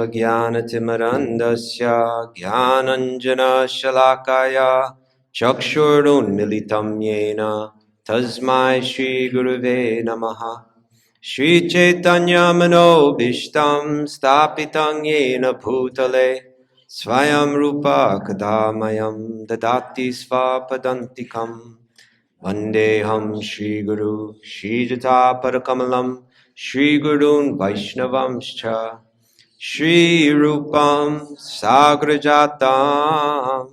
Ajnanatimarandasya Jnananjana Shalakaya Chakshurunmilitam Yena Tasmai Shri Guruve Namaha. Shri Chaitanya Manobishtam Stapitang Yena Bhutale Swayam Rupa Kadamayam Dadati Svapadantikam Vandeham Shri Guru Shri Jata Parakamalam Shri Gurun Vaishnavamscha Shri Rupam Sagrajatam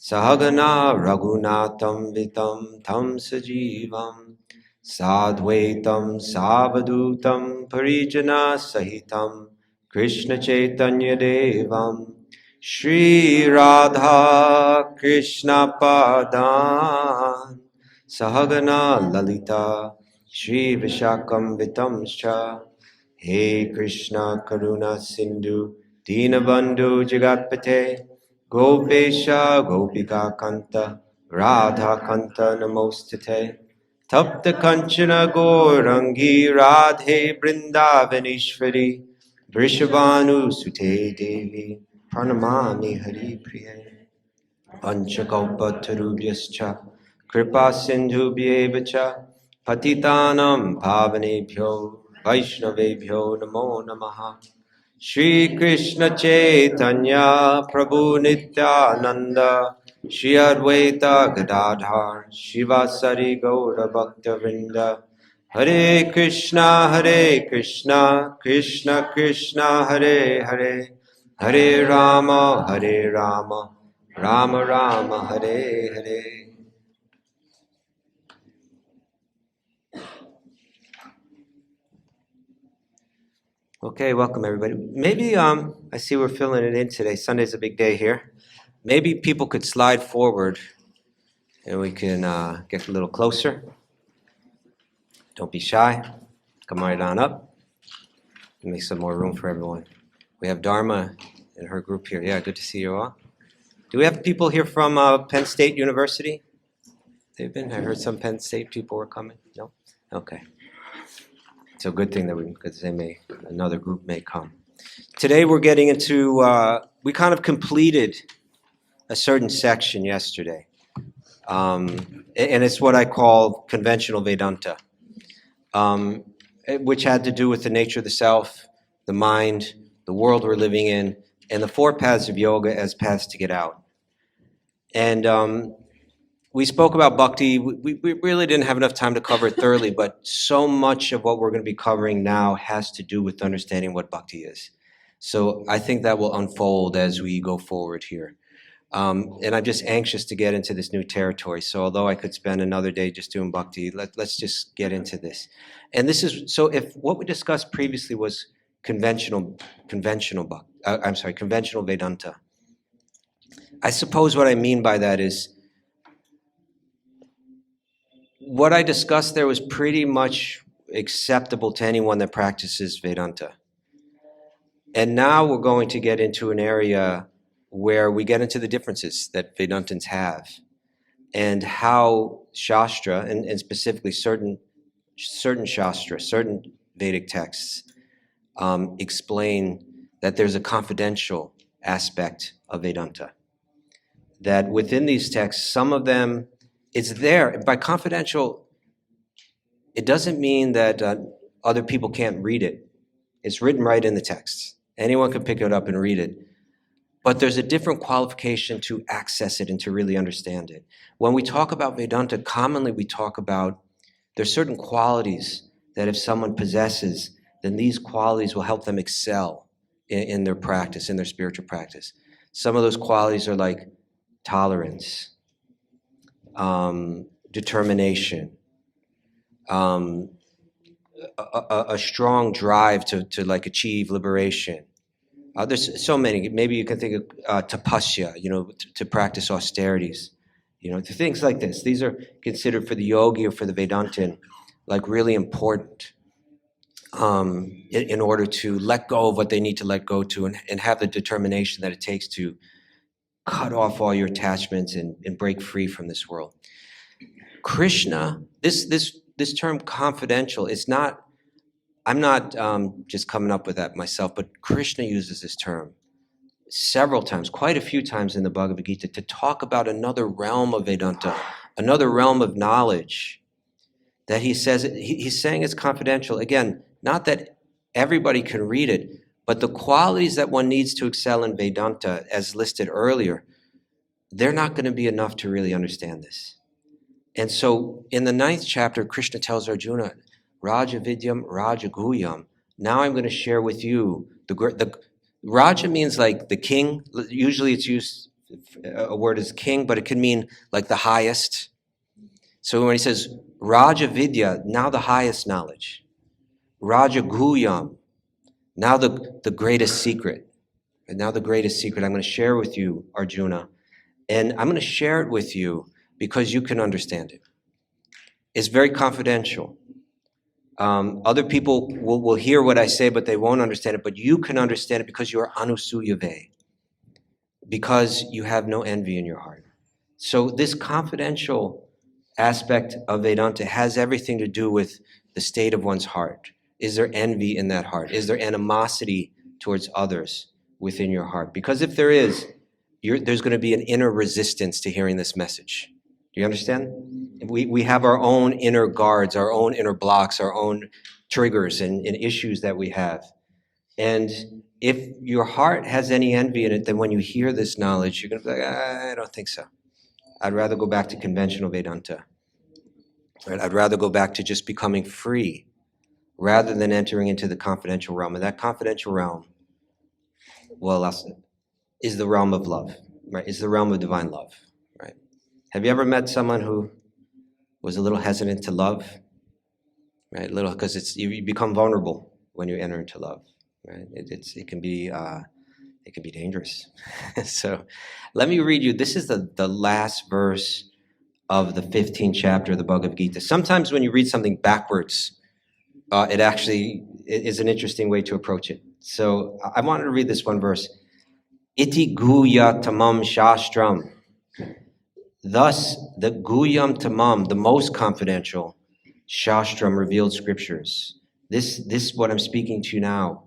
Sahagana Raghunatam Vitam Tam Sajivam Sadvaitam Savadutam Parijana Sahitam Krishna Chaitanya Devam Shri Radha Krishna Padan Sahagana Lalita Shri Vishakam Vitamscha He Krishna Karuna Sindhu Dinabandhu Jagatpate Gopesha Gopika Kanta Radha Kanta Namostate Tapta Kanchana Gaurangi Radhe Brindavanishwari Vrishabhanu Sute Devi Pranamami Hari Priya Panchakalpa Tarubhyascha Kripa Sindhubhyevacha Patitanam Pavanebhyo Vaishnavebhyo Namo Namaha. Shri Krishna Chaitanya Prabhu Nityananda Shri Advaita Gadadhar Shivasari Gaura Bhakta Vrinda Hare Krishna Krishna Krishna Hare Hare Hare Rama Rama Rama Hare Hare. Okay, welcome everybody. Maybe I see we're filling it in today. Sunday's a big day here. Maybe people could slide forward and we can get a little closer. Don't be shy. Come right on up. Make some more room for everyone. We have Dharma and her group here. Yeah, good to see you all. Do we have people here from Penn State University? They've been? I heard some Penn State people were coming. No? Okay. It's a good thing that because another group may come. Today we're getting into, we kind of completed a certain section yesterday. And it's what I call conventional Vedanta, which had to do with the nature of the self, the mind, the world we're living in, and the four paths of yoga as paths to get out. And we spoke about bhakti. We really didn't have enough time to cover it thoroughly, but so much of what we're going to be covering now has to do with understanding what bhakti is. So I think that will unfold as we go forward here. And I'm just anxious to get into this new territory. So although I could spend another day just doing bhakti, let's just get into this. And this is, so if what we discussed previously was conventional Vedanta, I suppose what I mean by that is, what I discussed there was pretty much acceptable to anyone that practices Vedanta. And now we're going to get into an area where we get into the differences that Vedantins have and how Shastra, and specifically certain Shastra, certain Vedic texts, explain that there's a confidential aspect of Vedanta. That within these texts, some of them, it's there. By confidential, it doesn't mean that other people can't read it. It's written right in the text. Anyone can pick it up and read it. But there's a different qualification to access it and to really understand it. When we talk about Vedanta, commonly we talk about there's certain qualities that if someone possesses, then these qualities will help them excel in their practice, in their spiritual practice. Some of those qualities are like tolerance, determination, a strong drive to like achieve liberation. There's so many. Maybe you can think of tapasya, to practice austerities, things like this. These are considered for the yogi or for the Vedantin like really important in order to let go of what they need to let go to and have the determination that it takes to cut off all your attachments and break free from this world. Krishna, this term confidential is not, I'm not just coming up with that myself, but Krishna uses this term several times, quite a few times in the Bhagavad Gita, to talk about another realm of Vedanta, another realm of knowledge that he says, he's saying it's confidential. Again, not that everybody can read it, but the qualities that one needs to excel in Vedanta, as listed earlier, they're not going to be enough to really understand this. And so in the 9th chapter, Krishna tells Arjuna, Raja Vidyam, Raja Guhyam. Now I'm going to share with you the Raja means like the king. Usually it's used, a word is king, but it can mean like the highest. So when he says Raja Vidya, now the highest knowledge. Raja Guhyam, now the greatest secret. And now the greatest secret I'm going to share with you, Arjuna. And I'm going to share it with you because you can understand it. It's very confidential. Other people will hear what I say, but they won't understand it. But you can understand it because you are anusuyave, because you have no envy in your heart. So this confidential aspect of Vedanta has everything to do with the state of one's heart. Is there envy in that heart? Is there animosity towards others within your heart? Because if there is, there's going to be an inner resistance to hearing this message. Do you understand? We have our own inner guards, our own inner blocks, our own triggers and issues that we have. And if your heart has any envy in it, then when you hear this knowledge, you're going to be like, I don't think so. I'd rather go back to conventional Vedanta. Right? I'd rather go back to just becoming free rather than entering into the confidential realm. And that confidential realm, well, is the realm of love, right? Is the realm of divine love, right? Have you ever met someone who was a little hesitant to love, right? Little, because you become vulnerable when you enter into love, right? It can be dangerous. So, let me read you. This is the last verse of the 15th chapter of the Bhagavad Gita. Sometimes when you read something backwards, it actually is an interesting way to approach it. So I wanted to read this one verse. Iti guya tamam shastram. Thus, the guyam tamam, the most confidential, shastram, revealed scriptures. This what I'm speaking to you now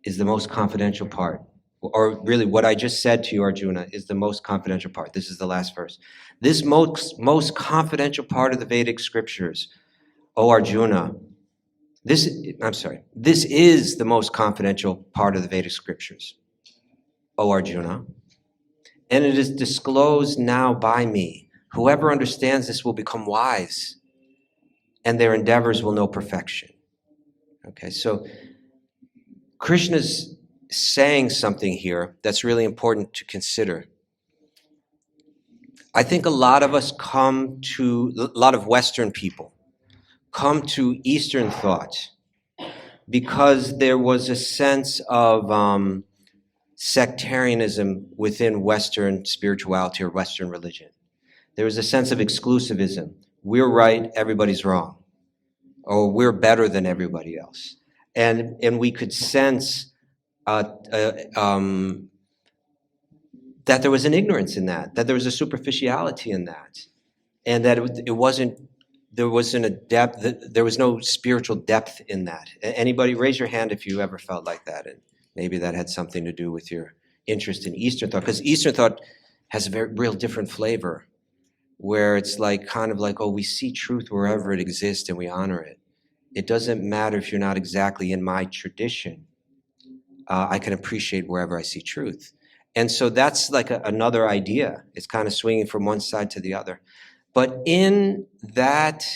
is the most confidential part. Or really what I just said to you, Arjuna, is the most confidential part. This is the last verse. This most confidential part of the Vedic scriptures, O Arjuna, this is the most confidential part of the Vedic scriptures, O Arjuna, and it is disclosed now by me. Whoever understands this will become wise, and their endeavors will know perfection. Okay, so Krishna's saying something here that's really important to consider. I think a lot of Western people come to Eastern thought because there was a sense of sectarianism within Western spirituality or Western religion. There was a sense of exclusivism. We're right, everybody's wrong. Or we're better than everybody else. And we could sense that there was an ignorance in that there was a superficiality in that, and that there wasn't a depth, there was no spiritual depth in that. Anybody raise your hand if you ever felt like that, and maybe that had something to do with your interest in Eastern thought, because Eastern thought has a very real different flavor, where it's like kind of like, oh, we see truth wherever it exists and we honor it. It doesn't matter if you're not exactly in my tradition. I can appreciate wherever I see truth. And so that's like another idea. It's kind of swinging from one side to the other. But in that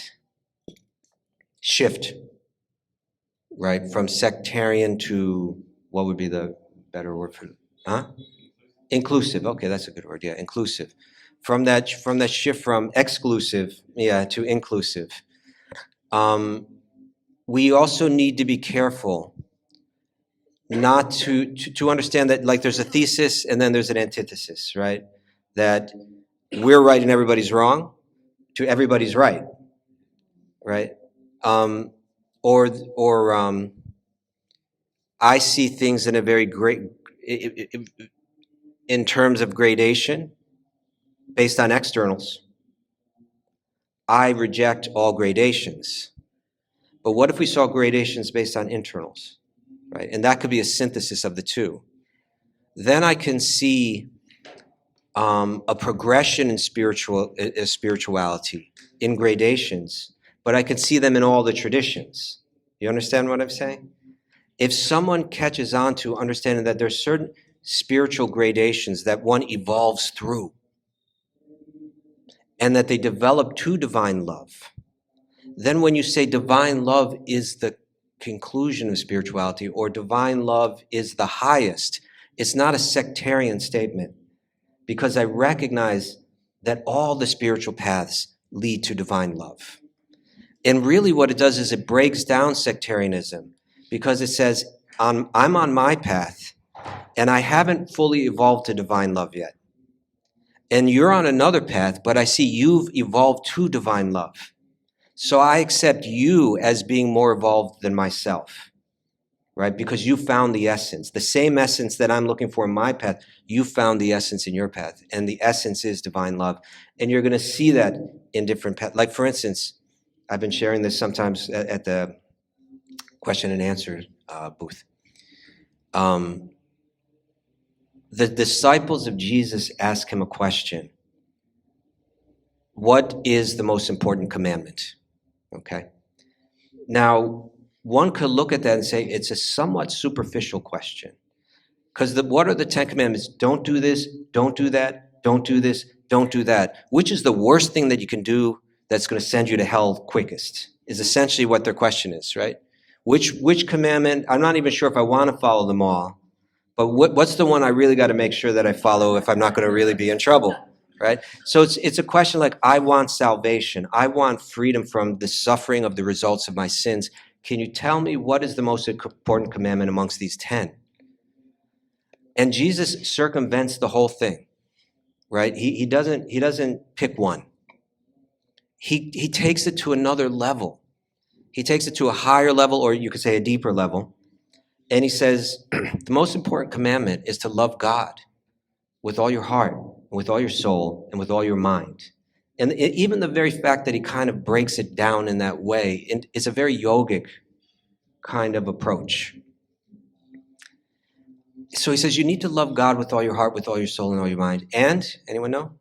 shift, right, from sectarian to, what would be the better word for it? Inclusive. Okay, that's a good word. Yeah, inclusive. From that shift from exclusive, to inclusive. We also need to be careful not to understand that, like, there's a thesis and then there's an antithesis, right? That we're right and everybody's wrong, to everybody's right, right? Or I see things in a very great, in terms of gradation, based on externals. I reject all gradations. But what if we saw gradations based on internals, right? And that could be a synthesis of the two. Then I can see a progression in spirituality in gradations, but I can see them in all the traditions. You understand what I'm saying? If someone catches on to understanding that there's certain spiritual gradations that one evolves through, and that they develop to divine love, then when you say divine love is the conclusion of spirituality, or divine love is the highest, it's not a sectarian statement, because I recognize that all the spiritual paths lead to divine love. And really what it does is it breaks down sectarianism, because it says, I'm on my path, and I haven't fully evolved to divine love yet. And you're on another path, but I see you've evolved to divine love. So I accept you as being more evolved than myself, right? Because you found the essence. The same essence that I'm looking for in my path, you found the essence in your path. And the essence is divine love. And you're going to see that in different paths. Like, for instance, I've been sharing this sometimes at the question and answer booth. The disciples of Jesus ask him a question. What is the most important commandment? Okay. Now, one could look at that and say it's a somewhat superficial question. Because what are the 10 commandments? Don't do this, don't do that, don't do this, don't do that. Which is the worst thing that you can do that's going to send you to hell quickest, is essentially what their question is, right? Which commandment? I'm not even sure if I want to follow them all, but what's the one I really got to make sure that I follow if I'm not going to really be in trouble, right? So it's a question like, I want salvation. I want freedom from the suffering of the results of my sins. Can you tell me what is the most important commandment amongst these 10? And Jesus circumvents the whole thing, right? He doesn't pick one. He takes it to another level. He takes it to a higher level, or you could say a deeper level. And he says, the most important commandment is to love God with all your heart, and with all your soul, and with all your mind. And even the very fact that he kind of breaks it down in that way, it's a very yogic kind of approach. So he says, you need to love God with all your heart, with all your soul, and all your mind. And, anyone know?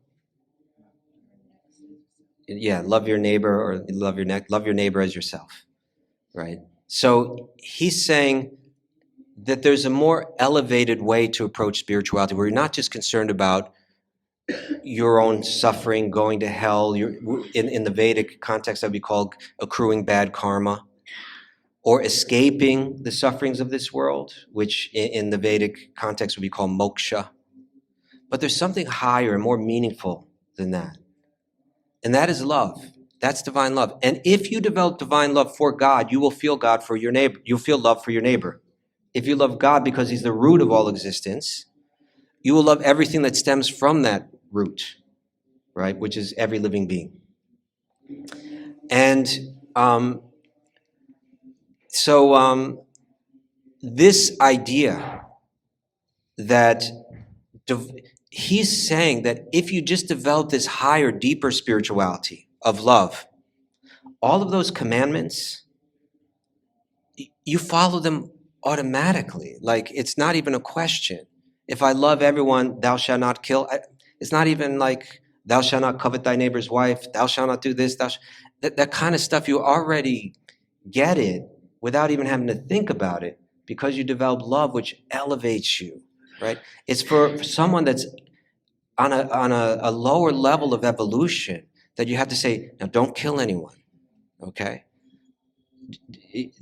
Yeah, love your neighbor, or love your neighbor as yourself, right? So he's saying that there's a more elevated way to approach spirituality, where you're not just concerned about your own suffering, going to hell. In the Vedic context, that would be called accruing bad karma, or escaping the sufferings of this world, which in the Vedic context would be called moksha. But there's something higher and more meaningful than that. And that is love. That's divine love. And if you develop divine love for God, you will feel God for your neighbor. You'll feel love for your neighbor. If you love God because he's the root of all existence, you will love everything that stems from that root, right? Which is every living being. And so this idea that he's saying that if you just develop this higher, deeper spirituality of love, all of those commandments, you follow them automatically. Like, it's not even a question. If I love everyone, thou shalt not kill. It's not even like, thou shalt not covet thy neighbor's wife, thou shalt not do this, that kind of stuff. You already get it without even having to think about it, because you develop love, which elevates you, right? It's for someone that's on a lower level of evolution, that you have to say, now don't kill anyone, okay?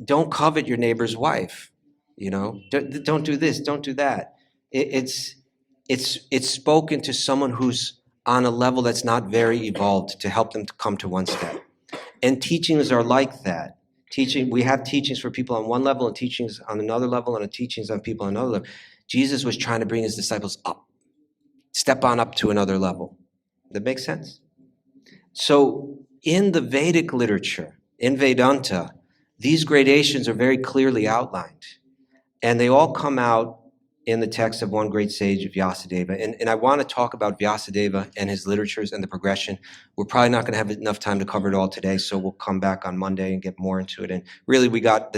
Don't covet your neighbor's wife, don't do this, don't do that. It's spoken to someone who's on a level that's not very evolved, to help them to come to one step. And teachings are like that. We have teachings for people on one level, and teachings on another level, and teachings on people on another level. Jesus was trying to bring his disciples up, step on up to another level. That makes sense? So in the Vedic literature, in Vedanta, these gradations are very clearly outlined, and they all come out in the text of one great sage, Vyasadeva. And I want to talk about Vyasadeva and his literatures and the progression. We're probably not going to have enough time to cover it all today, so we'll come back on Monday and get more into it. And really, we got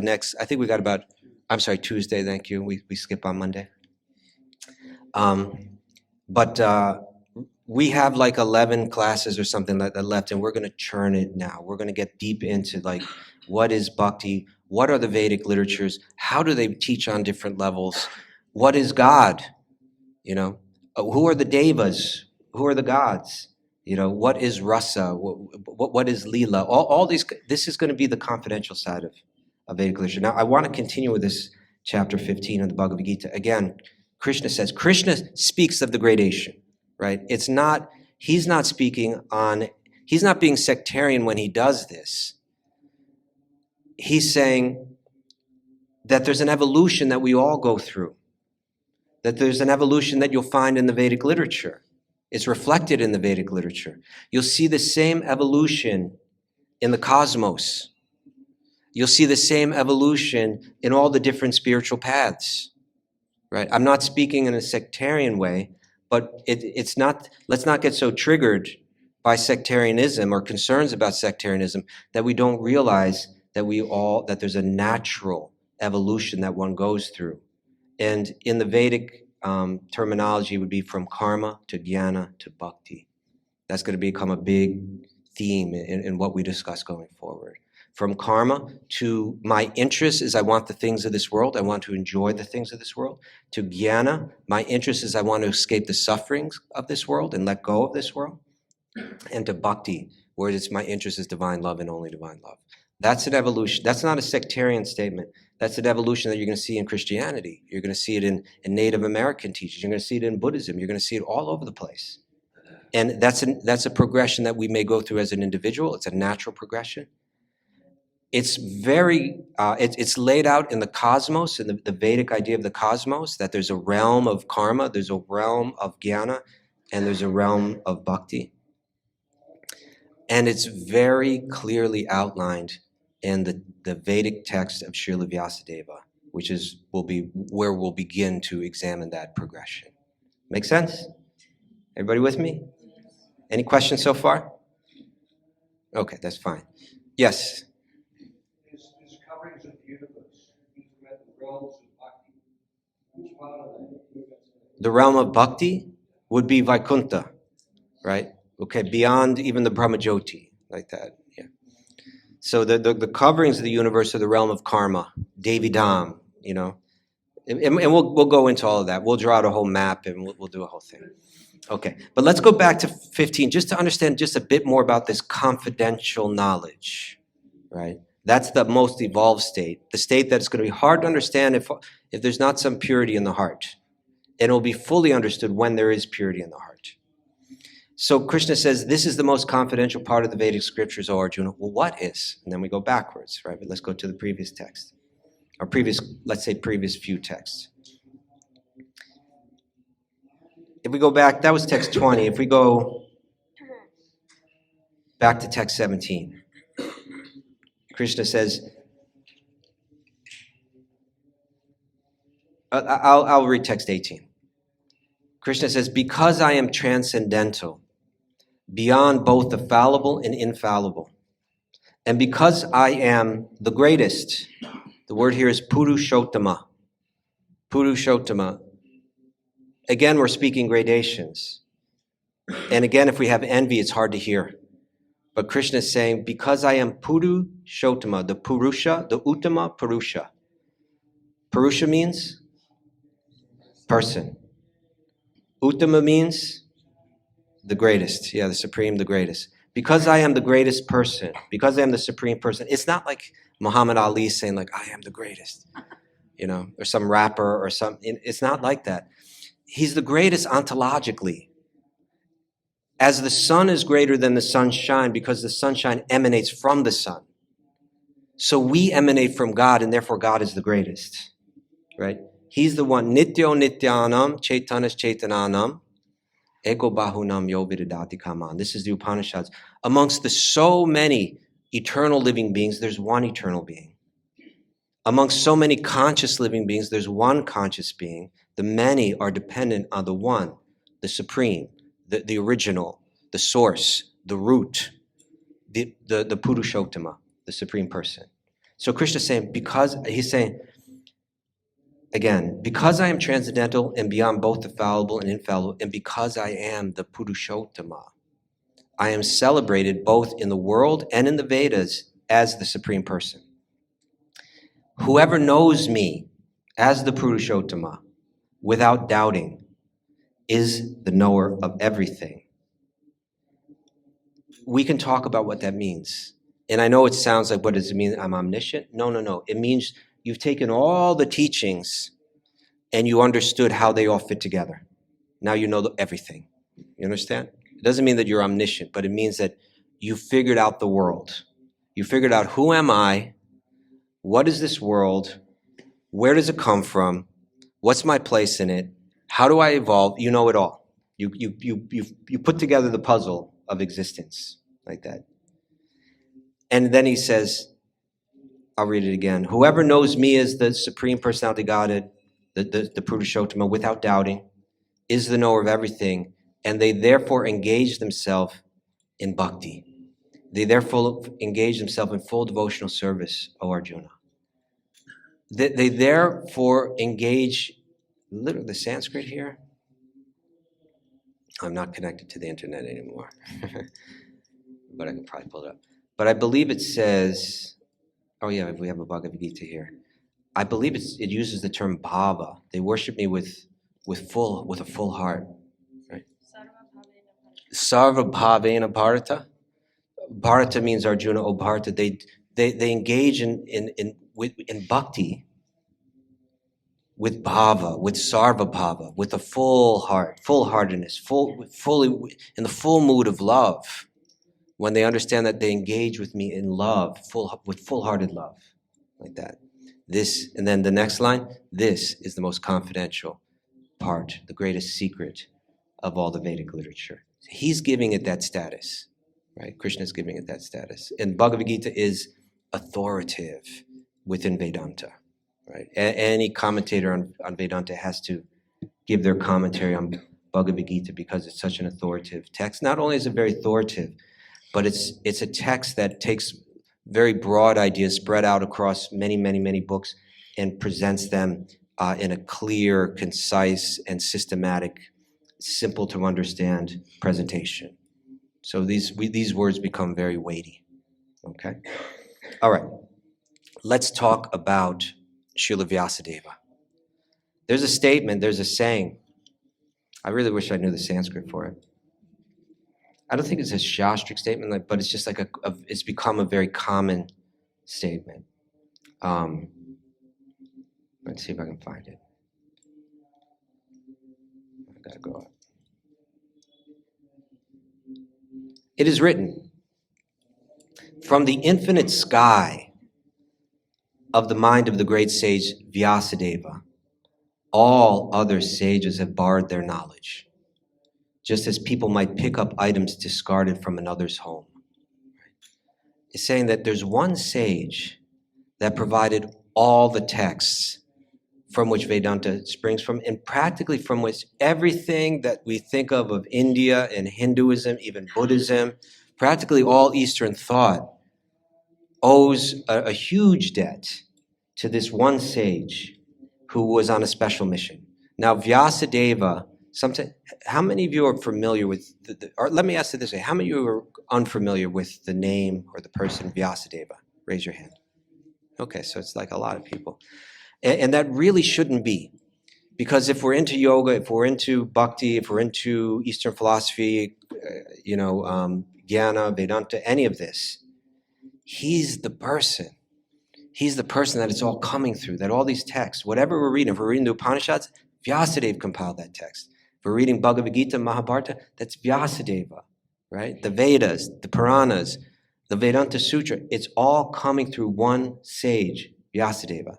Tuesday, thank you. We skip on Monday. But we have like 11 classes or something that left, and we're going to churn it now. We're going to get deep into like, what is bhakti? What are the Vedic literatures? How do they teach on different levels? What is God? Who are the devas? Who are the gods? What is rasa? What is lila? All these. This is going to be the confidential side of Vedic literature. Now, I want to continue with this chapter 15 of the Bhagavad Gita. Again, Krishna speaks of the gradation, right? He's not being sectarian when he does this. He's saying that there's an evolution that we all go through, that there's an evolution that you'll find in the Vedic literature. It's reflected in the Vedic literature. You'll see the same evolution in the cosmos. You'll see the same evolution in all the different spiritual paths, right? I'm not speaking in a sectarian way, but it's not, let's not get so triggered by sectarianism or concerns about sectarianism that we don't realize that there's a natural evolution that one goes through. And in the Vedic terminology, it would be from karma to jnana to bhakti. That's going to become a big theme in what we discuss going forward. From karma to my interest is I want the things of this world. I want to enjoy the things of this world. To jnana, my interest is I want to escape the sufferings of this world and let go of this world. And to bhakti, where it's my interest is divine love and only divine love. That's an evolution. That's not a sectarian statement. That's an evolution that you're going to see in Christianity. You're going to see it in Native American teachings. You're going to see it in Buddhism. You're going to see it all over the place. And that's a progression that we may go through as an individual. It's a natural progression. It's it's laid out in the cosmos, in the Vedic idea of the cosmos, that there's a realm of karma, there's a realm of jnana, and there's a realm of bhakti. And it's very clearly outlined in the Vedic text of Srila Vyasadeva, which will be where we'll begin to examine that progression. Make sense? Everybody with me? Any questions so far? Okay, that's fine. Yes? This coverings of the universe, the realms of bhakti. Which part of that? The realm of bhakti would be Vaikuntha, right? Okay, beyond even the Brahmajyoti, like that. Yeah. So the coverings of the universe are the realm of karma, Devidam, and we'll go into all of that. We'll draw out a whole map and we'll do a whole thing. Okay, but let's go back to 15 just to understand just a bit more about this confidential knowledge, right? That's the most evolved state, the state that is going to be hard to understand if there's not some purity in the heart. And it will be fully understood when there is purity in the heart. So Krishna says, this is the most confidential part of the Vedic scriptures, O Arjuna. Well, what is? And then we go backwards, right? But let's go to the previous text, or previous few texts. If we go back, that was text 20. If we go back to text 17, Krishna says, I'll read text 18. Krishna says, because I am transcendental, beyond both the fallible and infallible, and because I am the greatest, the word here is Purushottama. Purushottama. Again, we're speaking gradations. And again, if we have envy, it's hard to hear. But Krishna is saying, because I am Purushottama, the Purusha, the Uttama Purusha. Purusha means person. Uttama means the greatest. Yeah, the supreme, the greatest. Because I am the greatest person, because I am the supreme person, it's not like Muhammad Ali saying like, I am the greatest, or some rapper or something. It's not like that. He's the greatest ontologically. As the sun is greater than the sunshine because the sunshine emanates from the sun. So we emanate from God, and therefore God is the greatest, right? He's the one, Nityo Nityanam, Chaitanas Chaitananam, Ego Bahunam Yo Vidadati Kaman. This is the Upanishads. Amongst the so many eternal living beings, there's one eternal being. Amongst so many conscious living beings, there's one conscious being. The many are dependent on the one, the supreme, the original, the source, the root, the Purushottama, the supreme person. So Krishna's saying, because he's saying, again, because I am transcendental and beyond both the fallible and infallible, and because I am the Purushottama, I am celebrated both in the world and in the Vedas as the supreme person. Whoever knows me as the Purushottama without doubting is the knower of everything. We can talk about what that means. And I know it sounds like, what does it mean? I'm omniscient? No. It means you've taken all the teachings and you understood how they all fit together. Now you know everything. You understand? It doesn't mean that you're omniscient, but it means that you figured out the world. You figured out, who am I? What is this world? Where does it come from? What's my place in it? How do I evolve? You know it all. You put together the puzzle of existence like that. And then he says, I'll read it again. Whoever knows me as the Supreme Personality Godhead, the Purushottama, without doubting, is the knower of everything, and they therefore engage themselves in bhakti. They therefore engage themselves in full devotional service, O Arjuna. They therefore engage, literally the Sanskrit here, I'm not connected to the internet anymore, but I can probably pull it up. But I believe it says, oh yeah, we have a Bhagavad Gita here. I believe it uses the term bhava. They worship me with a full heart, right? Sarva bhavena bharata. Bharata means Arjuna, O Bharata. They engage in bhakti with bhava, with sarva bhava, with a full heart, full-heartedness, fully in the full mood of love. When they understand that they engage with me in love, with full-hearted love, like that. This, and then the next line, this is the most confidential part, the greatest secret of all the Vedic literature. He's giving it that status, right? Krishna's giving it that status. And Bhagavad Gita is authoritative within Vedanta, right? Any commentator on Vedanta has to give their commentary on Bhagavad Gita because it's such an authoritative text. Not only is it very authoritative, but it's a text that takes very broad ideas spread out across many books and presents them in a clear, concise, and systematic, simple to understand presentation. So these words become very weighty, okay? All right, let's talk about Srila Vyasadeva. There's a statement, there's a saying. I really wish I knew the Sanskrit for it. I don't think it's a shastric statement, but it's just like it's become a very common statement. Let's see if I can find it. I gotta go up. It is written, from the infinite sky of the mind of the great sage Vyasadeva, all other sages have borrowed their knowledge, just as people might pick up items discarded from another's home. It's saying that there's one sage that provided all the texts from which Vedanta springs from, and practically from which everything that we think of India and Hinduism, even Buddhism, practically all Eastern thought owes a huge debt to this one sage who was on a special mission. Now, Vyasadeva, how many of you are familiar with, or let me ask it this way, how many of you are unfamiliar with the name or the person Vyasadeva? Raise your hand. Okay, so it's like a lot of people. And that really shouldn't be, because if we're into yoga, if we're into bhakti, if we're into Eastern philosophy, Jnana, Vedanta, any of this, he's the person. He's the person that it's all coming through, that all these texts, whatever we're reading, if we're reading the Upanishads, Vyasadeva compiled that text. If we're reading Bhagavad Gita, Mahabharata, that's Vyasadeva, right? The Vedas, the Puranas, the Vedanta Sutra, it's all coming through one sage, Vyasadeva.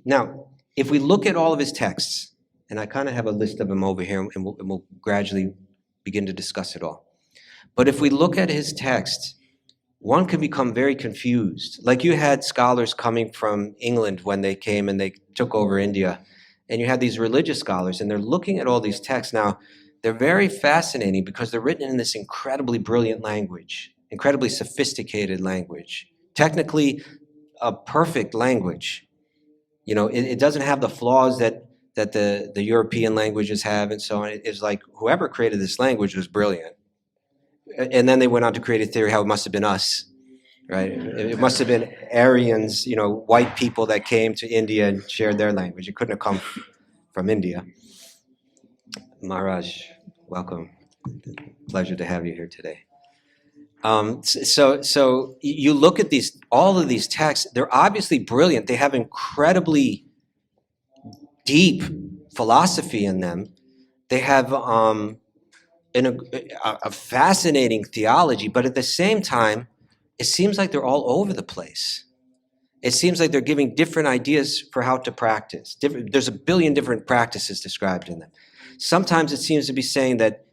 Now, if we look at all of his texts, and I kind of have a list of them over here, and we'll gradually begin to discuss it all. But if we look at his texts, one can become very confused. Like you had scholars coming from England when they came and they took over India, and you had these religious scholars, and they're looking at all these texts. Now, they're very fascinating because they're written in this incredibly brilliant language, incredibly sophisticated language, technically a perfect language. It doesn't have the flaws that the European languages have and so on. It's like whoever created this language was brilliant. And then they went on to create a theory how it must have been us, right? It must have been Aryans, white people that came to India and shared their language. It couldn't have come from India. Maharaj, welcome. Pleasure to have you here today. So you look at all of these texts, they're obviously brilliant. They have incredibly deep philosophy in them. They have a fascinating theology, but at the same time, it seems like they're all over the place. It seems like they're giving different ideas for how to practice. There's a billion different practices described in them. Sometimes it seems to be saying that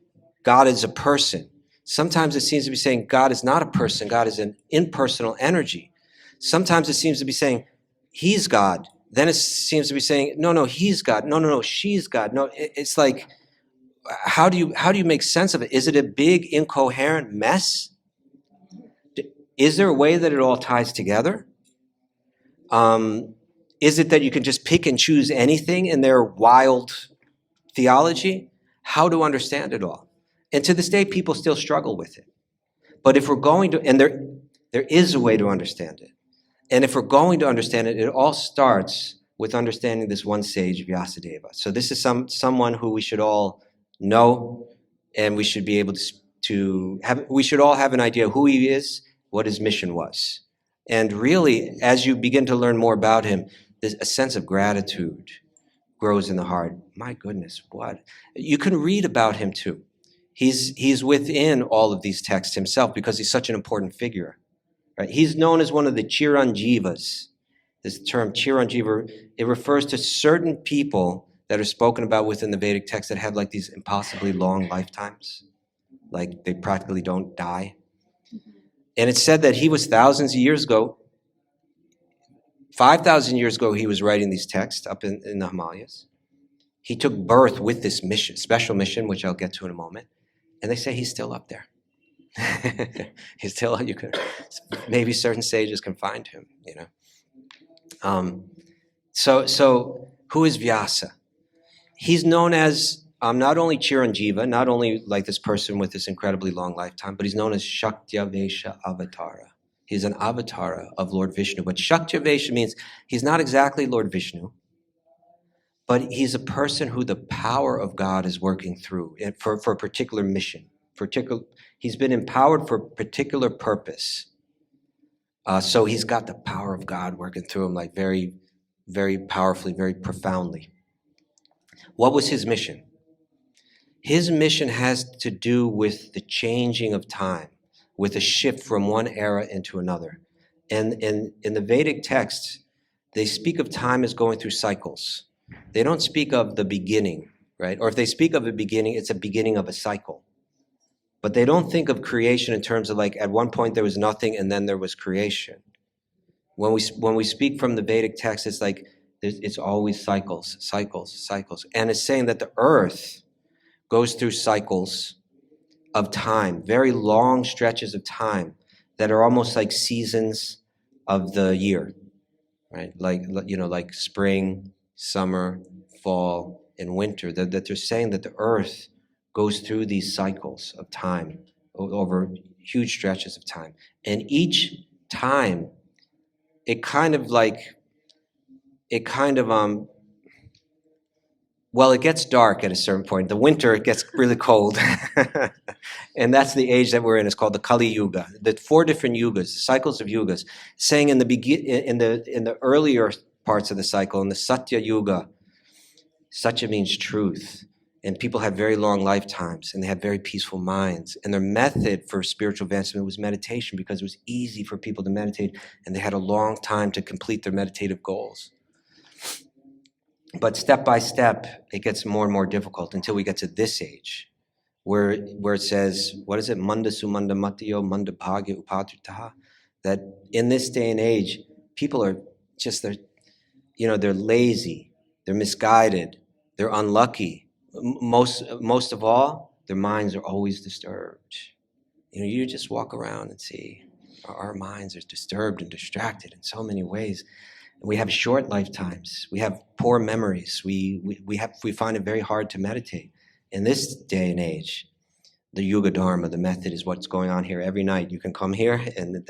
God is a person. Sometimes it seems to be saying God is not a person. God is an impersonal energy. Sometimes it seems to be saying he's God. Then it seems to be saying, no, he's God. No, she's God. No, it's like, how do you make sense of it? Is it a big incoherent mess? Is there a way that it all ties together? Is it that you can just pick and choose anything in their wild theology? How to understand it all? And to this day, people still struggle with it. But if we're going to, and there is a way to understand it. And if we're going to understand it, it all starts with understanding this one sage, Vyasadeva. So this is someone who we should all know, and we should be able to have, we should all have an idea who he is, what his mission was. And really, as you begin to learn more about him, there's a sense of gratitude grows in the heart. My goodness, what? You can read about him too. He's within all of these texts himself because he's such an important figure. Right? He's known as one of the Chiranjivas. This term Chiranjiva, it refers to certain people that are spoken about within the Vedic texts that have like these impossibly long lifetimes. Like they practically don't die. And it's said that he was thousands of years ago, 5,000 years ago, he was writing these texts up in the Himalayas. He took birth with this mission, special mission, which I'll get to in a moment. And they say he's still up there. He's still, you can, maybe certain sages can find him, So who is Vyasa? He's known as not only Chiranjiva, not only like this person with this incredibly long lifetime, but he's known as Shaktavesha Avatara. He's an avatara of Lord Vishnu. But Shaktavesha means he's not exactly Lord Vishnu, but he's a person who the power of God is working through for a particular mission. He's been empowered for a particular purpose. So he's got the power of God working through him like very, very powerfully, very profoundly. What was his mission? His mission has to do with the changing of time, with a shift from one era into another. And in the Vedic texts, they speak of time as going through cycles. They don't speak of the beginning, right? Or if they speak of a beginning, it's a beginning of a cycle. But they don't think of creation in terms of like at one point there was nothing and then there was creation. When we speak from the Vedic text, it's like it's always cycles. And it's saying that the earth goes through cycles of time, very long stretches of time that are almost like seasons of the year, right? Like spring, summer, fall, and winter. That they're saying that the earth goes through these cycles of time over huge stretches of time. And each time, it gets dark at a certain point. The winter, it gets really cold. And that's the age that we're in. It's called the Kali Yuga. The 4 different yugas, cycles of yugas, saying in the earlier parts of the cycle, in the Satya Yuga, Satya means truth. And people had very long lifetimes and they had very peaceful minds. And their method for spiritual advancement was meditation because it was easy for people to meditate and they had a long time to complete their meditative goals. But step by step, it gets more and more difficult until we get to this age where it says, what is it? Manda sumanda matiyo, manda bhagya upadritaha. That in this day and age, people are just, they're lazy, they're misguided, they're unlucky. Most of all, their minds are always disturbed. You just walk around and see our minds are disturbed and distracted in so many ways. We have short lifetimes. We have poor memories. We find it very hard to meditate. In this day and age, the Yuga Dharma, the method, is what's going on here every night. You can come here, and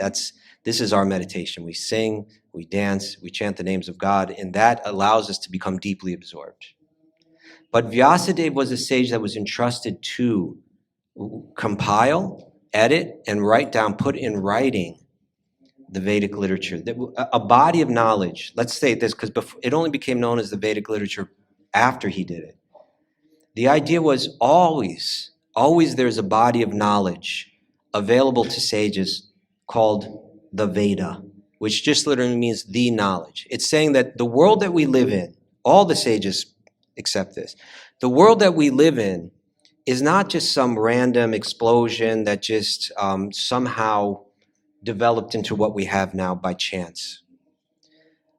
this is our meditation. We sing, we dance, we chant the names of God, and that allows us to become deeply absorbed. But Vyasadeva was a sage that was entrusted to compile, edit, and write down, put in writing the Vedic literature, a body of knowledge. Let's say this, because it only became known as the Vedic literature after he did it. The idea was always there's a body of knowledge available to sages called the Veda, which just literally means the knowledge. It's saying that the world that we live in, all the sages accept this, the world that we live in is not just some random explosion that just somehow developed into what we have now by chance,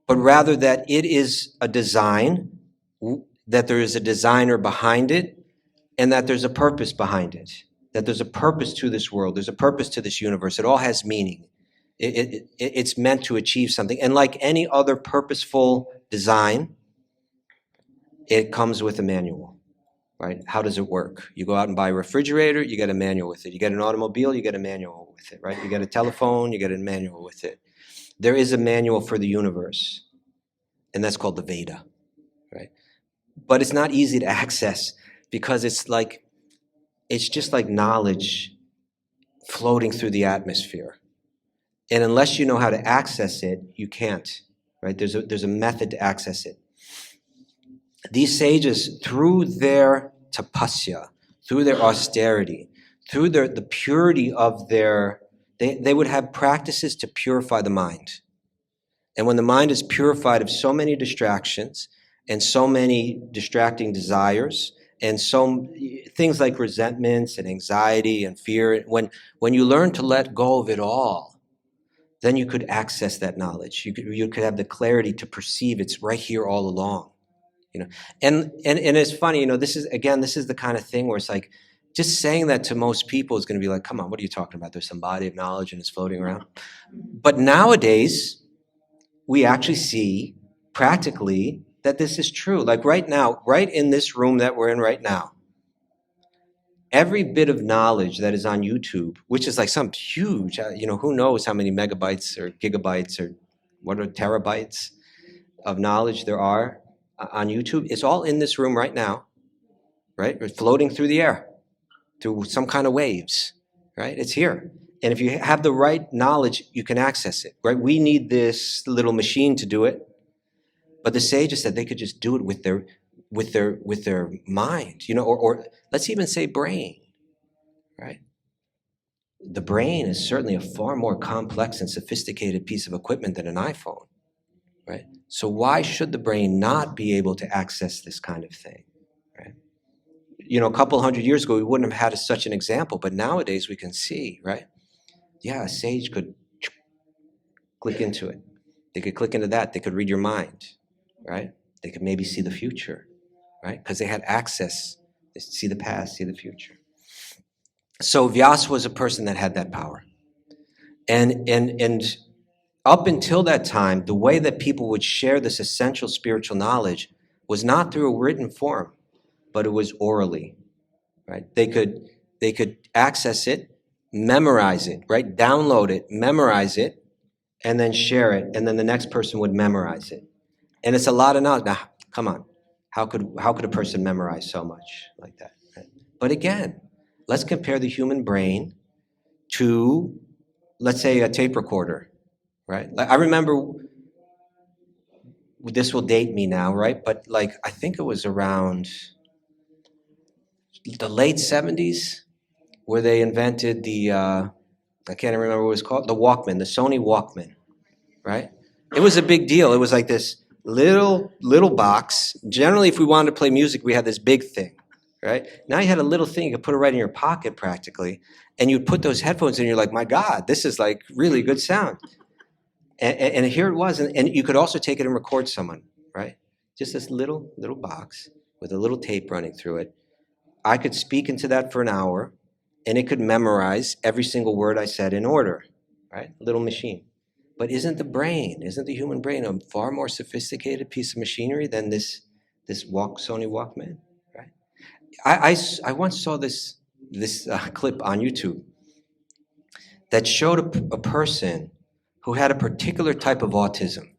but rather that it is a design, that there is a designer behind it, and that there's a purpose behind it, that there's a purpose to this world, there's a purpose to this universe. It all has meaning. It's meant to achieve something. And like any other purposeful design, it comes with a manual, right? How does it work? You go out and buy a refrigerator, you get a manual with it. You get an automobile, you get a manual with it, right? You get a telephone, you get a manual with it. There is a manual for the universe, and that's called the Veda, right? But it's not easy to access because it's just like knowledge floating through the atmosphere. And unless you know how to access it, you can't, right? There's a method to access it. These sages, through their tapasya, through their austerity, through the purity of they would have practices to purify the mind. And when the mind is purified of so many distractions and so many distracting desires and so things like resentments and anxiety and fear, when you learn to let go of it all, then you could access that knowledge. You could have the clarity to perceive it's right here all along. And it's funny, this is the kind of thing where it's like, just saying that to most people is going to be like, come on, what are you talking about? There's some body of knowledge and it's floating around. But nowadays, we actually see practically that this is true. Like right now, right in this room that we're in right now, every bit of knowledge that is on YouTube, which is like some huge, who knows how many megabytes or gigabytes or what are terabytes of knowledge there are on YouTube. It's all in this room right now, right? It's floating through the air, through some kind of waves, right? It's here. And if you have the right knowledge, you can access it, right? We need this little machine to do it. But the sages said they could just do it with their mind, or let's even say brain, right? The brain is certainly a far more complex and sophisticated piece of equipment than an iPhone, right? So why should the brain not be able to access this kind of thing, right? A couple hundred years ago, we wouldn't have had such an example, but nowadays we can see, right? Yeah, a sage could click into it. They could click into that. They could read your mind, right? They could maybe see the future, right? Because they had access. They see the past, see the future. So Vyasa was a person that had that power. And up until that time, the way that people would share this essential spiritual knowledge was not through a written form, but it was orally, right? They could access it, memorize it, right? Download it, memorize it, and then share it, and then the next person would memorize it. And it's a lot of knowledge. Now, come on, how could a person memorize so much like that? Right? But again, let's compare the human brain to, let's say, a tape recorder, right? I remember, this will date me now, right? But I think it was around the late 70s where they invented the, I can't remember what it was called, the Walkman, the Sony Walkman, right? It was a big deal. It was like this little box. Generally, if we wanted to play music, we had this big thing, right? Now you had a little thing, you could put it right in your pocket practically, and you'd put those headphones in, and you're like, my God, this is like really good sound. And here it was, and you could also take it and record someone, right? Just this little box with a little tape running through it. I could speak into that for an hour, and it could memorize every single word I said in order, right? Little machine. But isn't the human brain a far more sophisticated piece of machinery than this Sony Walkman, right? I once saw this clip on YouTube that showed a person who had a particular type of autism.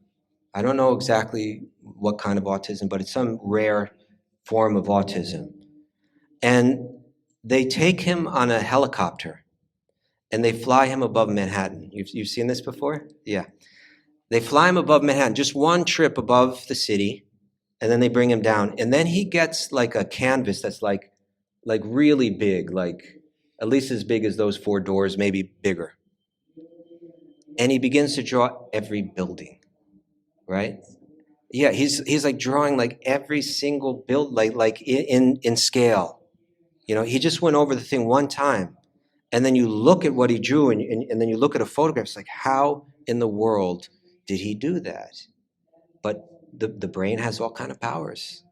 I don't know exactly what kind of autism, but it's some rare form of autism. And they take him on a helicopter and they fly him above Manhattan. You've seen this before? Yeah. They fly him above Manhattan, just one trip above the city, and then they bring him down. And then he gets like a canvas that's like really big, like at least as big as those 4 doors, maybe bigger. And he begins to draw every building, right? Yeah, he's like drawing like every single build, like in scale. You know, he just went over the thing one time, and then you look at what he drew, and then you look at a photograph. It's like, how in the world did he do that? But the brain has all kind of powers,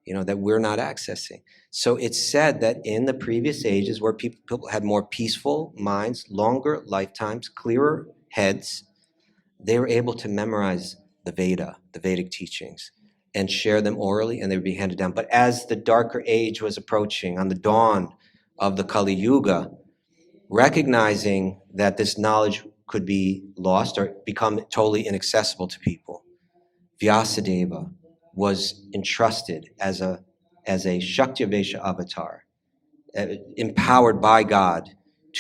you know, that we're not accessing. So it's said that in the previous ages, where people had more peaceful minds, longer lifetimes, clearer heads, they were able to memorize the Vedic teachings, and share them orally, and they would be handed down. But as the darker age was approaching, on the dawn of the Kali Yuga, recognizing that this knowledge could be lost or become totally inaccessible to people, Vyasadeva was entrusted as a Shaktyavesha avatar, empowered by God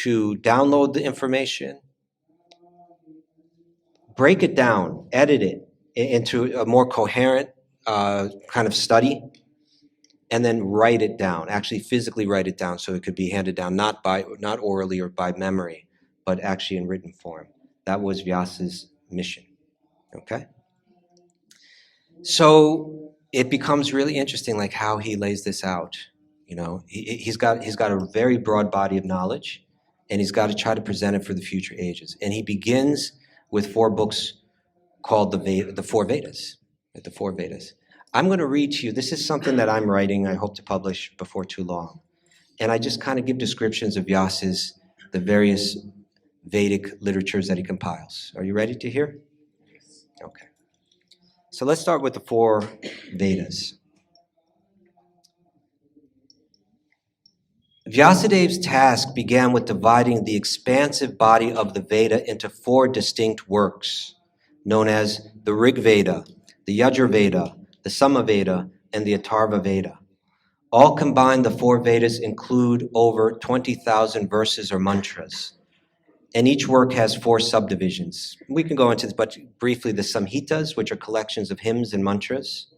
to download the information, break it down, edit it into a more coherent kind of study, and then write it down, actually physically write it down so it could be handed down, not orally or by memory, but actually in written form. That was Vyasa's mission, okay? So it becomes really interesting, like how he lays this out. You know, he's got a very broad body of knowledge, and he's got to try to present it for the future ages. And he begins with 4 books called the 4 Vedas, the 4 Vedas. I'm going to read to you. This is something that I'm writing. I hope to publish before too long. And I just kind of give descriptions of Vyasa's, the various Vedic literatures that he compiles. Are you ready to hear? Okay. So let's start with the 4 Vedas. Vyasadev's task began with dividing the expansive body of the Veda into 4 distinct works, known as the Rig Veda, the Yajur Veda, the Samaveda, and the Atharva Veda. All combined, the 4 Vedas include over 20,000 verses or mantras, and each work has 4 subdivisions. We can go into this, but briefly, the Samhitas, which are collections of hymns and mantras,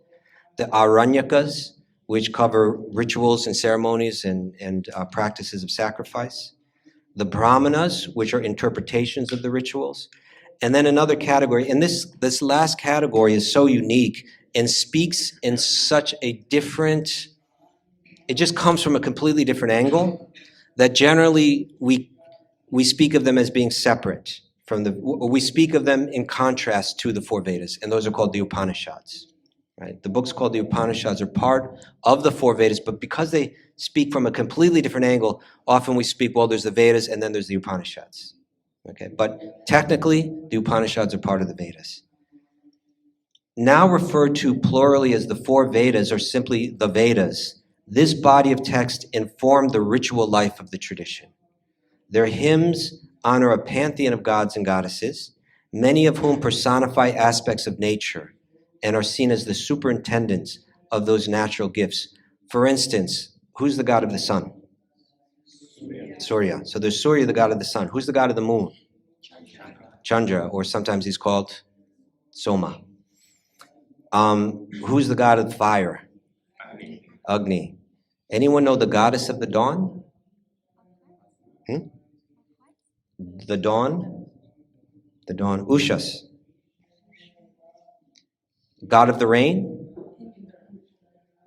the Aranyakas, which cover rituals and ceremonies and practices of sacrifice, the Brahmanas, which are interpretations of the rituals, and then another category. And this last category is so unique and speaks in such a different, it just comes from a completely different angle, that generally we speak of them as being separate from we speak of them in contrast to the 4 Vedas, and those are called the Upanishads. Right? The books called the Upanishads are part of the 4 Vedas, but because they speak from a completely different angle, often we speak, well, there's the Vedas and then there's the Upanishads. Okay, but technically, the Upanishads are part of the Vedas. Now referred to plurally as the 4 Vedas or simply the Vedas, this body of text informed the ritual life of the tradition. Their hymns honor a pantheon of gods and goddesses, many of whom personify aspects of nature and are seen as the superintendents of those natural gifts. For instance, who's the god of the sun? Surya. So there's Surya, the god of the sun. Who's the god of the moon? Chandra, or sometimes he's called Soma. Who's the god of fire? Agni. Anyone know the goddess of the dawn? The dawn? The dawn. Ushas. God of the rain?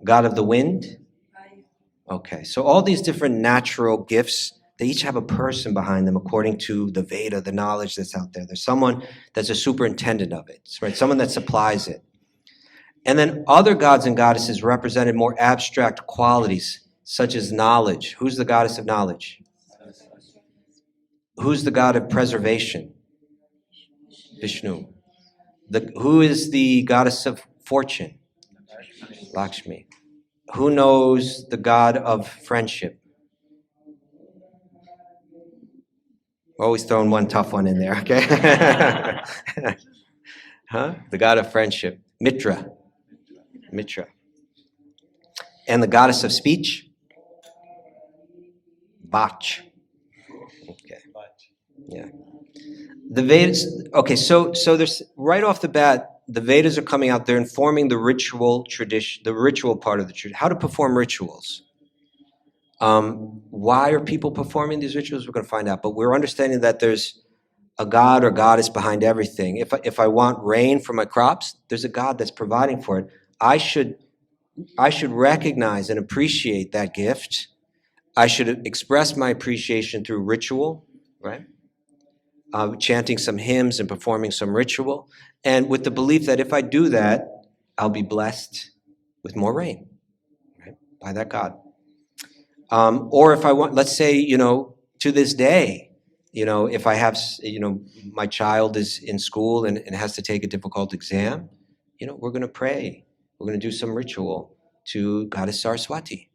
God of the wind? Okay, so all these different natural gifts, they each have a person behind them according to the Veda, the knowledge that's out there. There's someone that's a superintendent of it, right? Someone that supplies it. And then other gods and goddesses represented more abstract qualities, such as knowledge. Who's the goddess of knowledge? Who's the god of preservation? Vishnu. Who is the goddess of fortune? Lakshmi. Who knows the god of friendship? We're always throwing one tough one in there, okay? Huh? The god of friendship. Mitra. Mitra. And the goddess of speech? Bach. Okay. Yeah. The Vedas, okay, so there's right off the bat, the Vedas are coming out, they're informing the ritual tradition, the ritual part of the tradition, how to perform rituals. Why are people performing these rituals? We're going to find out, but we're understanding that there's a god or goddess behind everything. If I want rain for my crops, there's a god that's providing for it. I should recognize and appreciate that gift. I should express my appreciation through ritual, right? Chanting some hymns and performing some ritual, and with the belief that if I do that, I'll be blessed with more rain, right? By that God. Or if I want, let's say, to this day, if I have, my child is in school and has to take a difficult exam, we're going to pray. We're going to do some ritual to Goddess Saraswati.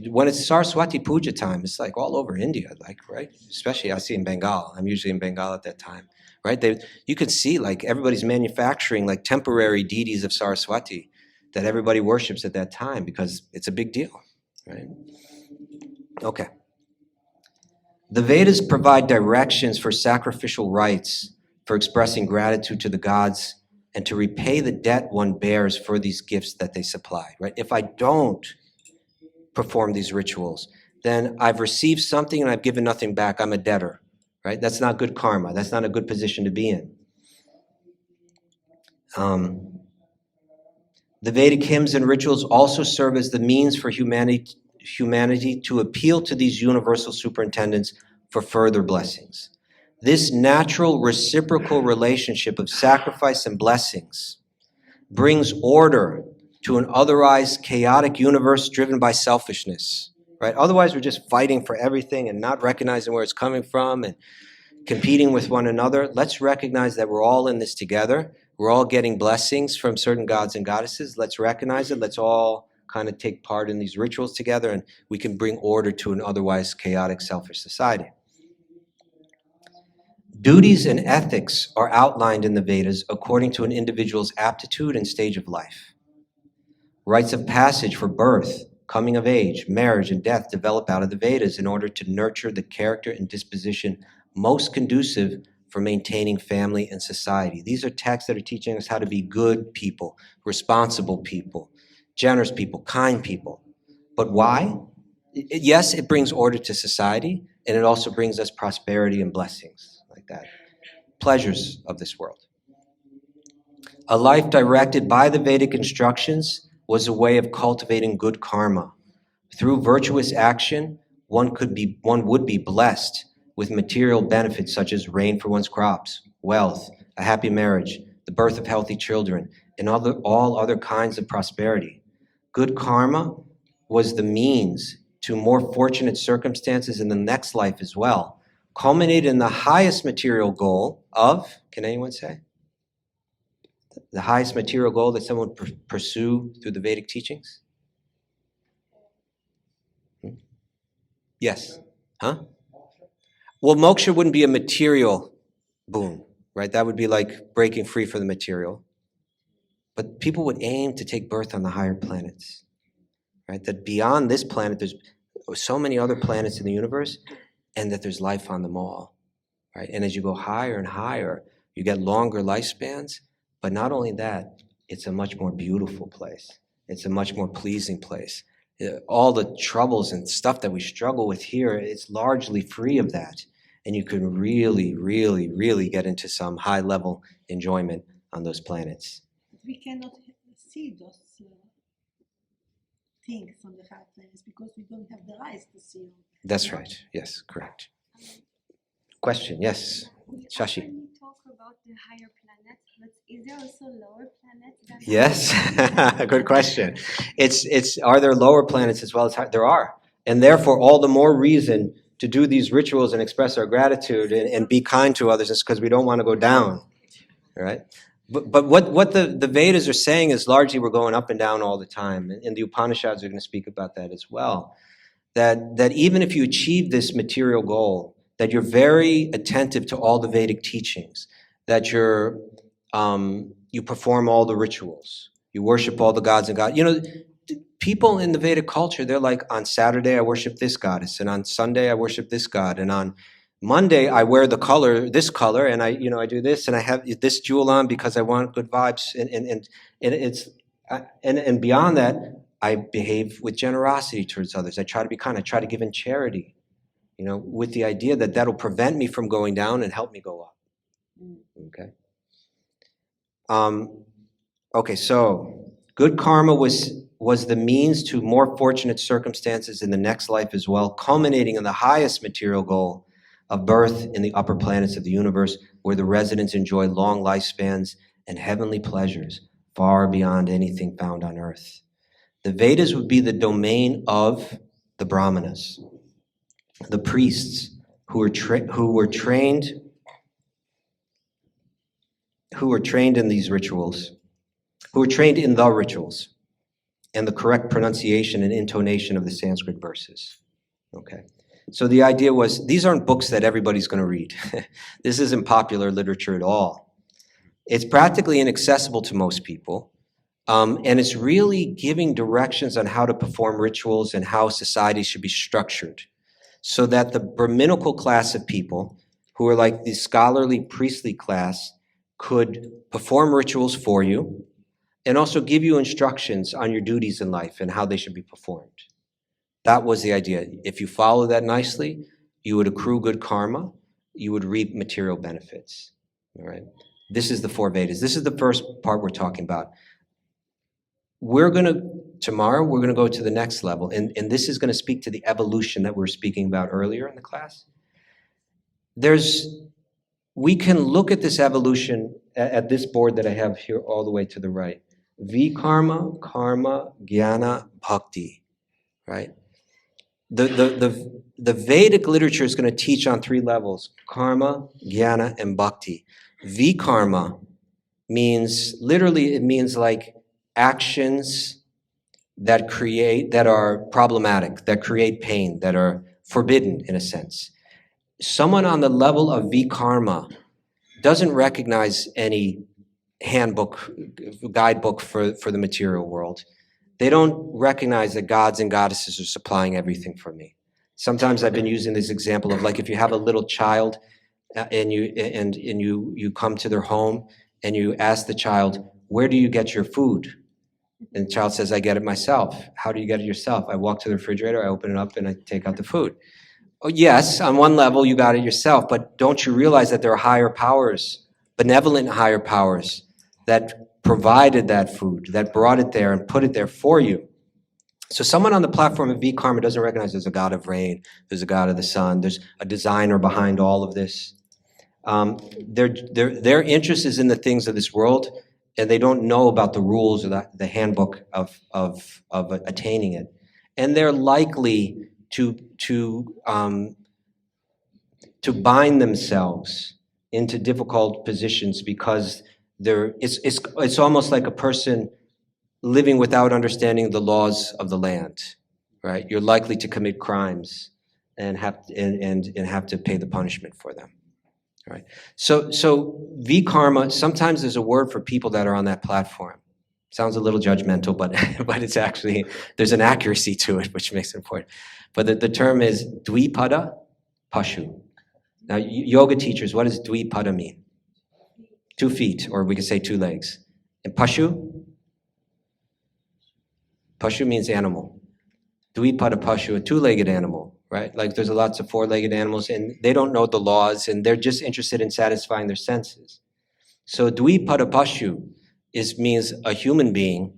When it's Saraswati Puja time, it's like all over India, like, right? Especially I see in Bengal. I'm usually in Bengal at that time, right? You can see like everybody's manufacturing like temporary deities of Saraswati that everybody worships at that time because it's a big deal, right? Okay. The Vedas provide directions for sacrificial rites, for expressing gratitude to the gods, and to repay the debt one bears for these gifts that they supply, right? If I don't perform these rituals, then I've received something and I've given nothing back. I'm a debtor, right? That's not good karma. That's not a good position to be in. The Vedic hymns and rituals also serve as the means for humanity to appeal to these universal superintendents for further blessings. This natural reciprocal relationship of sacrifice and blessings brings order to an otherwise chaotic universe driven by selfishness, right? Otherwise, we're just fighting for everything and not recognizing where it's coming from and competing with one another. Let's recognize that we're all in this together. We're all getting blessings from certain gods and goddesses. Let's recognize it. Let's all kind of take part in these rituals together, and we can bring order to an otherwise chaotic, selfish society. Duties and ethics are outlined in the Vedas according to an individual's aptitude and stage of life. Rites of passage for birth, coming of age, marriage, and death develop out of the Vedas in order to nurture the character and disposition most conducive for maintaining family and society. These are texts that are teaching us how to be good people, responsible people, generous people, kind people. But why? Yes, it brings order to society, and it also brings us prosperity and blessings like that. Pleasures of this world. A life directed by the Vedic instructions was a way of cultivating good karma. Through virtuous action, one would be blessed with material benefits such as rain for one's crops, wealth, a happy marriage, the birth of healthy children, and all other kinds of prosperity. Good karma was the means to more fortunate circumstances in the next life as well, culminated in the highest material goal of, can anyone say? The highest material goal that someone would pursue through the Vedic teachings? Yes. Huh? Well, moksha wouldn't be a material boon, right? That would be like breaking free from the material. But people would aim to take birth on the higher planets, right? That beyond this planet, there's so many other planets in the universe, and that there's life on them all, right? And as you go higher and higher, you get longer lifespans. But not only that, it's a much more beautiful place. It's a much more pleasing place. All the troubles and stuff that we struggle with here, it's largely free of that. And you can really, really, really get into some high-level enjoyment on those planets. We cannot see those things on the higher planets because we don't have the eyes to see them. That's right. Yes, correct. Question, yes. We Shashi. often talk about the higher planets, but is there also lower planets than Yes, good question. It's are there lower planets as well as high? There are. And therefore, all the more reason to do these rituals and express our gratitude and be kind to others is because we don't want to go down, right? But what the Vedas are saying is largely we're going up and down all the time. And the Upanishads are going to speak about that as well. That even if you achieve this material goal, that you're very attentive to all the Vedic teachings, that you perform all the rituals, you worship all the gods and gods. You know, people in the Vedic culture, they're like, on Saturday I worship this goddess, and on Sunday I worship this god, and on Monday I wear this color, and I do this, and I have this jewel on because I want good vibes, and beyond that, I behave with generosity towards others. I try to be kind. I try to give in charity, with the idea that that'll prevent me from going down and help me go up. Okay. Okay, so good karma was the means to more fortunate circumstances in the next life as well, culminating in the highest material goal of birth in the upper planets of the universe, where the residents enjoy long lifespans and heavenly pleasures far beyond anything found on earth. The Vedas would be the domain of the Brahmanas, the priests who were trained in these rituals, who were trained in the rituals and the correct pronunciation and intonation of the Sanskrit verses. Okay. So the idea was, these aren't books that everybody's going to read. This isn't popular literature at all. It's practically inaccessible to most people. And it's really giving directions on how to perform rituals and how society should be structured, so that the Brahminical class of people, who are like the scholarly, priestly class, could perform rituals for you and also give you instructions on your duties in life and how they should be performed. That was the idea. If you follow that nicely, you would accrue good karma, you would reap material benefits. All right. This is the four Vedas. This is the first part we're talking about. Tomorrow, we're going to go to the next level, and this is going to speak to the evolution that we were speaking about earlier in the class. We can look at this evolution at this board that I have here all the way to the right. Vikarma, karma, jnana, bhakti, right? The Vedic literature is going to teach on three levels: karma, jnana, and bhakti. Vikarma means like actions that are problematic, that create pain, that are forbidden in a sense. Someone on the level of vikarma doesn't recognize any handbook, guidebook for the material world. They don't recognize that gods and goddesses are supplying everything for me. Sometimes I've been using this example of, like, if you have a little child and you come to their home and you ask the child, "Where do you get your food?" And the child says, "I get it myself." "How do you get it yourself?" "I walk to the refrigerator, I open it up, and I take out the food." Oh, yes, on one level you got it yourself, but don't you realize that there are higher powers, benevolent higher powers, that provided that food, that brought it there and put it there for you? So someone on the platform of V-Karma doesn't recognize there's a god of rain, there's a god of the sun, there's a designer behind all of this. Their interest is in the things of this world, and they don't know about the rules or the handbook of attaining it. And they're likely to bind themselves into difficult positions because it's almost like a person living without understanding the laws of the land, right? You're likely to commit crimes and have to pay the punishment for them. Right. So V-Karma, sometimes there's a word for people that are on that platform. Sounds a little judgmental, but it's actually, there's an accuracy to it, which makes it important. But the term is Dvipada Pashu. Now, yoga teachers, what does Dvipada mean? 2 feet, or we could say 2 legs. And Pashu? Pashu means animal. Dvipada Pashu, a 2-legged animal. Right? Like there's lots of 4-legged animals and they don't know the laws and they're just interested in satisfying their senses. So Dvipada Pashu means a human being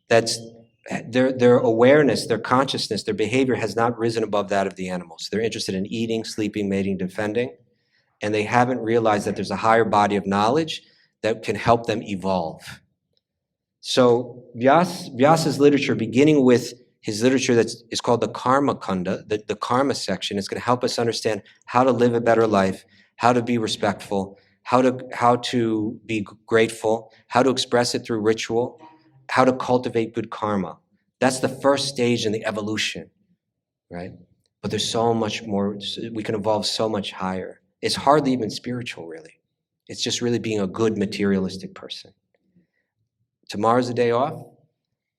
that's their awareness, their consciousness, their behavior has not risen above that of the animals. They're interested in eating, sleeping, mating, defending, and they haven't realized that there's a higher body of knowledge that can help them evolve. So Vyasa's literature, beginning with his literature that is called the Karma Kunda, the karma section, is going to help us understand how to live a better life, how to be respectful, how to be grateful, how to express it through ritual, how to cultivate good karma. That's the first stage in the evolution, right? But there's so much more. We can evolve so much higher. It's hardly even spiritual, really. It's just really being a good materialistic person. Tomorrow's the day off.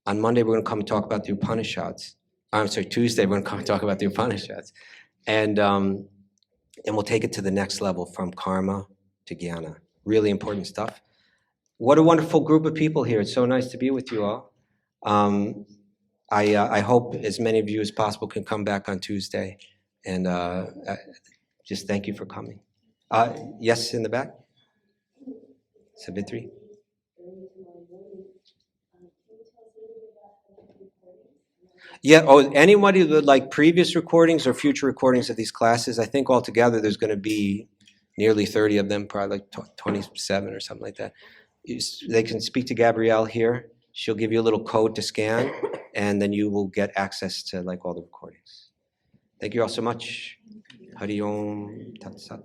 On Monday, we're going to come and talk about the Upanishads. I'm sorry, Tuesday, we're going to come and talk about the Upanishads. And we'll take it to the next level from karma to jnana. Really important stuff. What a wonderful group of people here. It's so nice to be with you all. I hope as many of you as possible can come back on Tuesday. And just thank you for coming. Yes, in the back? Savitri? Yeah, anybody that would like previous recordings or future recordings of these classes, I think altogether there's going to be nearly 30 of them, probably like 27 or something like that. They can speak to Gabrielle here. She'll give you a little code to scan, and then you will get access to like all the recordings. Thank you all so much. Hari Om Tat Sat.